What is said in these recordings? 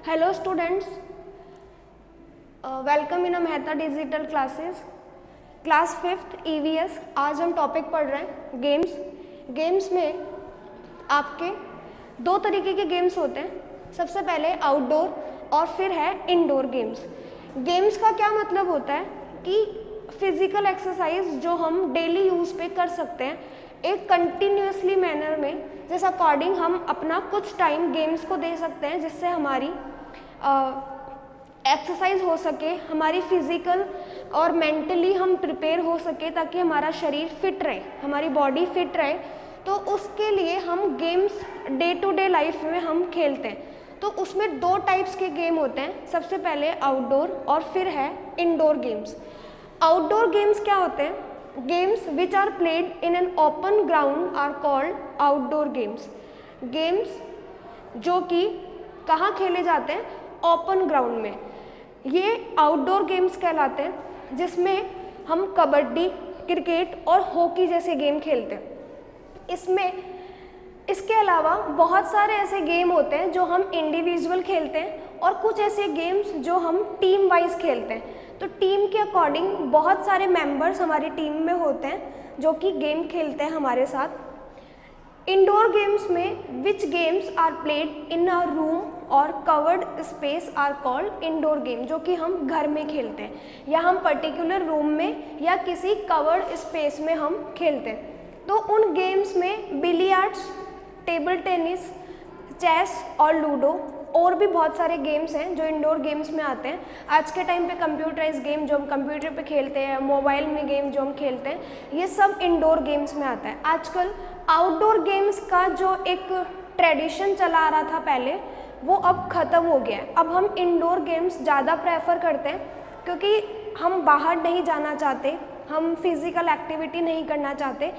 Hello students, welcome in Mehta digital classes class 5th EVS। आज हम topic पढ़ रहे हैं गेम्स में आपके दो तरीके के गेम्स होते हैं। सबसे पहले आउटडोर और फिर है इंडोर गेम्स का क्या मतलब होता है कि फिजिकल एक्सरसाइज जो हम डेली यूज़ पे कर सकते हैं एक कंटिन्यूसली मैनर में, जिस अकॉर्डिंग हम अपना कुछ टाइम गेम्स को दे सकते हैं, जिससे हमारी एक्सरसाइज हो सके, हमारी फिजिकल और मेंटली हम प्रिपेयर हो सके, ताकि हमारा शरीर फिट रहे, हमारी बॉडी फिट रहे। तो उसके लिए हम games day to day life में हम खेलते हैं। तो उसमें दो टाइप्स के गेम होते हैं। सबसे पहले आउटडोर और फिर है इंडोर गेम्स। आउटडोर गेम्स क्या होते हैं? Games which are played in an open ground are called outdoor games जो कि कहाँ खेले जाते हैं? ओपन ग्राउंड में। ये आउटडोर गेम्स कहलाते हैं, जिसमें हम कबड्डी, क्रिकेट और हॉकी जैसे गेम खेलते हैं। इसके अलावा बहुत सारे ऐसे गेम होते हैं जो हम इंडिविजुअल खेलते हैं और कुछ ऐसे गेम्स जो हम टीम वाइज खेलते हैं। तो टीम के अकॉर्डिंग बहुत सारे मेंबर्स हमारी टीम में होते हैं जो कि गेम खेलते हैं हमारे साथ। इंडोर गेम्स में which games are played in a room और covered space are called indoor game, जो कि हम घर में खेलते हैं या हम पर्टिकुलर रूम में या किसी कवर्ड स्पेस में हम खेलते हैं। तो उन गेम्स में बिलियर्ड्स, टेबल टेनिस, चेस और लूडो और भी बहुत सारे गेम्स हैं जो इंडोर गेम्स में आते हैं। आज के टाइम पे कंप्यूटराइज गेम जो हम कंप्यूटर पे खेलते हैं, मोबाइल में गेम जो हम खेलते हैं, ये सब इंडोर गेम्स में आता है। आजकल आउटडोर गेम्स का जो एक ट्रेडिशन चला आ रहा था पहले, वो अब ख़त्म हो गया है। अब हम इंडोर गेम्स ज़्यादा प्रेफर करते हैं, क्योंकि हम बाहर नहीं जाना चाहते, हम फिज़िकल एक्टिविटी नहीं करना चाहते।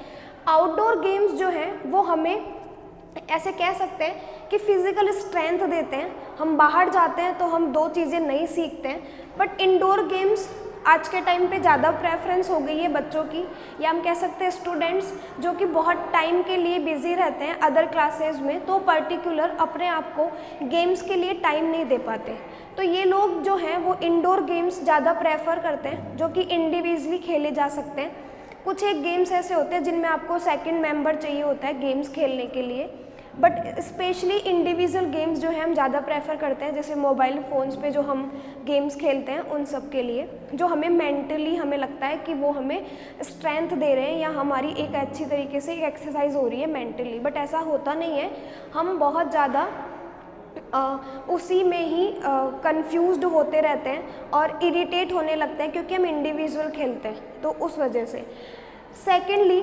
आउटडोर गेम्स जो हैं वो हमें ऐसे कह सकते हैं कि फिज़िकल स्ट्रेंथ देते हैं। हम बाहर जाते हैं तो हम दो चीज़ें नई सीखते हैं। बट इंडोर गेम्स आज के टाइम पे ज़्यादा प्रेफरेंस हो गई है बच्चों की, या हम कह सकते हैं स्टूडेंट्स जो कि बहुत टाइम के लिए बिजी रहते हैं अदर क्लासेज में, तो पर्टिकुलर अपने आप को गेम्स के लिए टाइम नहीं दे पाते। तो ये लोग जो हैं वो इंडोर गेम्स ज़्यादा प्रेफर करते हैं, जो कि इंडिविजुअली खेले जा सकते हैं। कुछ एक गेम्स ऐसे होते हैं जिनमें आपको सेकंड मेंबर चाहिए होता है गेम्स खेलने के लिए, बट स्पेशली इंडिविजुअल गेम्स जो है हम ज़्यादा प्रेफर करते हैं, जैसे मोबाइल फ़ोन्स पे जो हम गेम्स खेलते हैं उन सब के लिए, जो हमें मेंटली हमें लगता है कि वो हमें स्ट्रेंथ दे रहे हैं या हमारी एक अच्छी तरीके से एक एक्सरसाइज हो रही है मेंटली। बट ऐसा होता नहीं है, हम बहुत ज़्यादा उसी में ही कंफ्यूज्ड होते रहते हैं और इरिटेट होने लगते हैं, क्योंकि हम इंडिविजुअल खेलते हैं, तो उस वजह से। Secondly,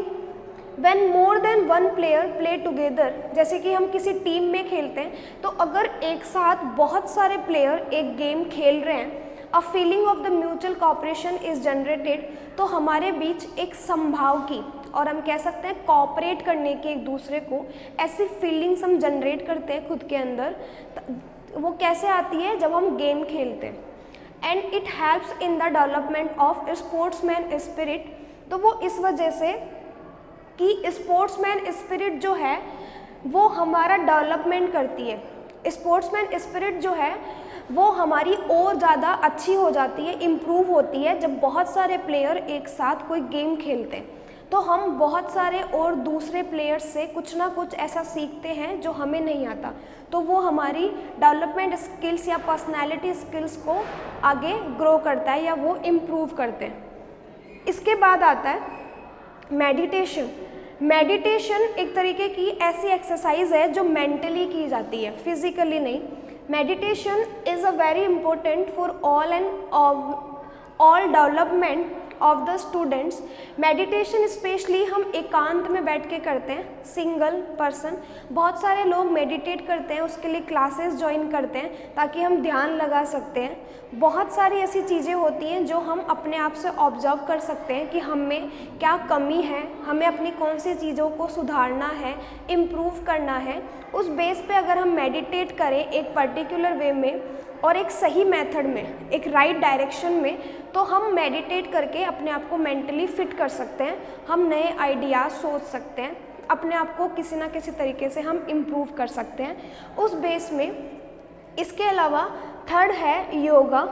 when more than one player play together, जैसे कि हम किसी टीम में खेलते हैं, तो अगर एक साथ बहुत सारे प्लेयर एक गेम खेल रहे हैं, a feeling of the mutual cooperation is generated, तो हमारे बीच एक संभाव की और हम कह सकते हैं कोऑपरेट करने की एक दूसरे को ऐसी फीलिंग्स हम जनरेट करते हैं खुद के अंदर। वो कैसे आती है? जब हम गेम खेलते हैं। And it helps in the development of sportsman spirit. तो वो इस वजह से कि स्पोर्ट्समैन स्पिरिट जो है वो हमारा डेवलपमेंट करती है। स्पोर्ट्समैन स्पिरिट जो है वो हमारी और ज़्यादा अच्छी हो जाती है, इम्प्रूव होती है, जब बहुत सारे प्लेयर एक साथ कोई गेम खेलते हैं। तो हम बहुत सारे और दूसरे प्लेयर्स से कुछ ना कुछ ऐसा सीखते हैं जो हमें नहीं आता, तो वो हमारी डेवलपमेंट स्किल्स या पर्सनैलिटी स्किल्स को आगे ग्रो करता है या वो इम्प्रूव करते हैं। इसके बाद आता है मेडिटेशन एक तरीके की ऐसी एक्सरसाइज है जो मेंटली की जाती है, फिजिकली नहीं। Meditation is a very important for all development of the students. Meditation specially हम एकांत में बैठ के करते हैं, सिंगल पर्सन। बहुत सारे लोग मेडिटेट करते हैं, उसके लिए क्लासेस ज्वाइन करते हैं ताकि हम ध्यान लगा सकते हैं। बहुत सारी ऐसी चीज़ें होती हैं जो हम अपने आप से ऑब्जर्व कर सकते हैं कि हम में क्या कमी है, हमें अपनी कौन सी चीज़ों को सुधारना है, इम्प्रूव करना है। उस बेस पे अगर हम मेडिटेट करें एक पर्टिकुलर वे में और एक सही मेथड में, एक राइट डायरेक्शन में, तो हम मेडिटेट करके अपने आप को मेंटली फिट कर सकते हैं। हम नए आइडियाज़ सोच सकते हैं, अपने आप को किसी ना किसी तरीके से हम इम्प्रूव कर सकते हैं। उस बेस में इसके अलावा थर्ड है yoga.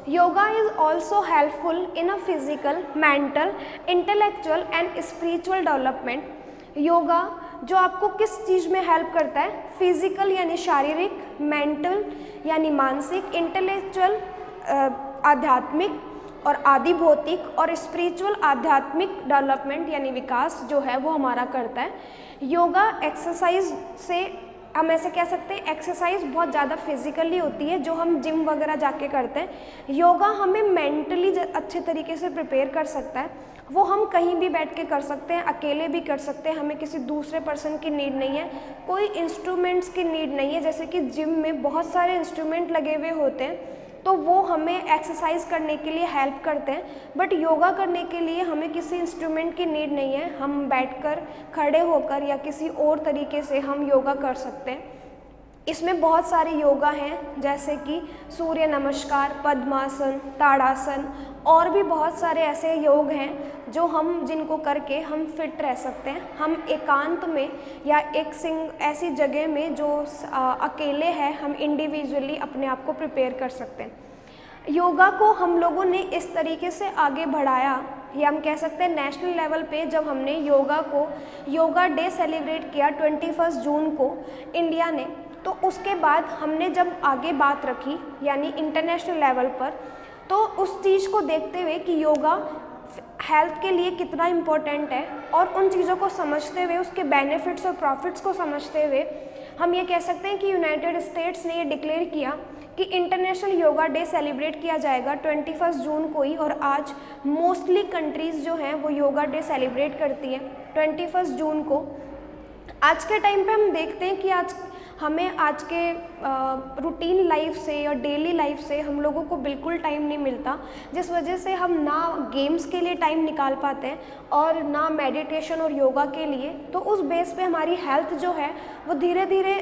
Yoga is also helpful in a physical, mental, intellectual and spiritual development. Yoga जो आपको किस चीज़ में हेल्प करता है, फिजिकल यानी शारीरिक, मेंटल यानी मानसिक, इंटेलेक्चुअल आध्यात्मिक और आदि भौतिक, और स्पिरिचुअल आध्यात्मिक डेवलपमेंट यानी विकास जो है वो हमारा करता है। योगा एक्सरसाइज से हम ऐसे कह सकते हैं, एक्सरसाइज बहुत ज़्यादा फिजिकली होती है जो हम जिम वगैरह जाके करते हैं। योगा हमें मेंटली अच्छे तरीके से प्रिपेयर कर सकता है। वो हम कहीं भी बैठ के कर सकते हैं, अकेले भी कर सकते हैं, हमें किसी दूसरे पर्सन की नीड नहीं है, कोई इंस्ट्रूमेंट्स की नीड नहीं है। जैसे कि जिम में बहुत सारे इंस्ट्रूमेंट लगे हुए होते हैं तो वो हमें एक्सरसाइज करने के लिए हेल्प करते हैं, बट योगा करने के लिए हमें किसी इंस्ट्रूमेंट की नीड नहीं है। हम बैठकर, खड़े होकर या किसी और तरीके से हम योगा कर सकते हैं। इसमें बहुत सारे योगा हैं जैसे कि सूर्य नमस्कार, पद्मासन, ताड़ासन, और भी बहुत सारे ऐसे योग हैं जो हम जिनको करके हम फिट रह सकते हैं। हम एकांत में या ऐसी जगह में जो अकेले है, हम इंडिविजुअली अपने आप को प्रिपेयर कर सकते हैं। योगा को हम लोगों ने इस तरीके से आगे बढ़ाया, या हम कह सकते हैं नेशनल लेवल पे जब हमने योगा डे सेलिब्रेट किया 21 जून को इंडिया ने, तो उसके बाद हमने जब आगे बात रखी यानी इंटरनेशनल लेवल पर, तो उस चीज़ को देखते हुए कि योगा हेल्थ के लिए कितना इम्पोर्टेंट है, और उन चीज़ों को समझते हुए, उसके बेनिफिट्स और प्रॉफिट्स को समझते हुए, हम ये कह सकते हैं कि यूनाइटेड स्टेट्स ने ये डिक्लेयर किया कि इंटरनेशनल योगा डे सेलिब्रेट किया जाएगा 21 जून को ही। और आज मोस्टली कंट्रीज़ जो हैं वो योगा डे सेलिब्रेट करती हैं 21 जून को। आज के टाइम पे हम देखते हैं कि आज के रूटीन लाइफ से और डेली लाइफ से हम लोगों को बिल्कुल टाइम नहीं मिलता, जिस वजह से हम ना गेम्स के लिए टाइम निकाल पाते हैं और ना मेडिटेशन और योगा के लिए। तो उस बेस पे हमारी हेल्थ जो है वो धीरे धीरे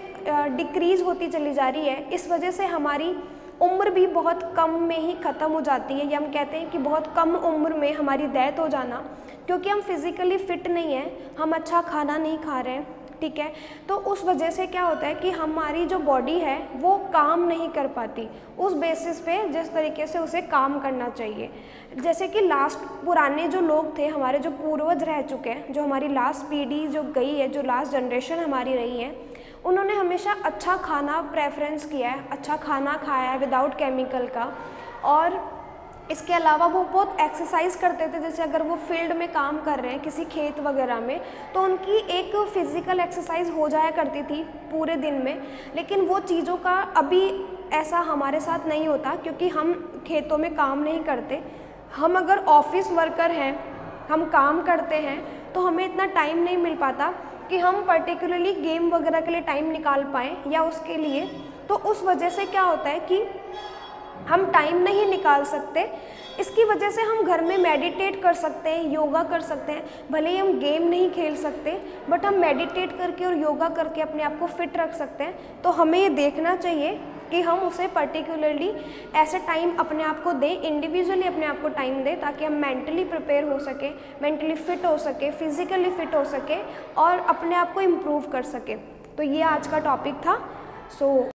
डिक्रीज़ होती चली जा रही है। इस वजह से हमारी उम्र भी बहुत कम में ही ख़त्म हो जाती है, या हम कहते हैं कि बहुत कम उम्र में हमारी डेथ हो जाना, क्योंकि हम फिज़िकली फ़िट नहीं हैं, हम अच्छा खाना नहीं खा रहे हैं, ठीक है। तो उस वजह से क्या होता है कि हमारी जो बॉडी है वो काम नहीं कर पाती उस बेसिस पे जिस तरीके से उसे काम करना चाहिए। जैसे कि पुराने जो लोग थे, हमारे जो पूर्वज रह चुके हैं, जो हमारी लास्ट पीढ़ी जो गई है, जो लास्ट जनरेशन हमारी रही है, उन्होंने हमेशा अच्छा खाना प्रेफरेंस किया है, अच्छा खाना खाया है विदाउट केमिकल का। और इसके अलावा वो बहुत एक्सरसाइज करते थे। जैसे अगर वो फील्ड में काम कर रहे हैं किसी खेत वगैरह में, तो उनकी एक फ़िज़िकल एक्सरसाइज हो जाया करती थी पूरे दिन में। लेकिन वो चीज़ों का अभी ऐसा हमारे साथ नहीं होता, क्योंकि हम खेतों में काम नहीं करते। हम अगर ऑफिस वर्कर हैं, हम काम करते हैं, तो हमें इतना टाइम नहीं मिल पाता कि हम पर्टिकुलरली गेम वगैरह के लिए टाइम निकाल पाएँ या उसके लिए। तो उस वजह से क्या होता है कि हम टाइम नहीं निकाल सकते। इसकी वजह से हम घर में मेडिटेट कर सकते हैं, योगा कर सकते हैं। भले ही हम गेम नहीं खेल सकते, बट हम मेडिटेट करके और योगा करके अपने आप को फिट रख सकते हैं। तो हमें ये देखना चाहिए कि हम उसे पर्टिकुलरली ऐसे टाइम अपने आप को दें, इंडिविजुअली अपने आप को टाइम दें, ताकि हम मेंटली प्रिपेयर हो सके, मेंटली फिट हो सके, फिज़िकली फिट हो सके और अपने आप को इम्प्रूव कर सके। तो ये आज का टॉपिक था। सो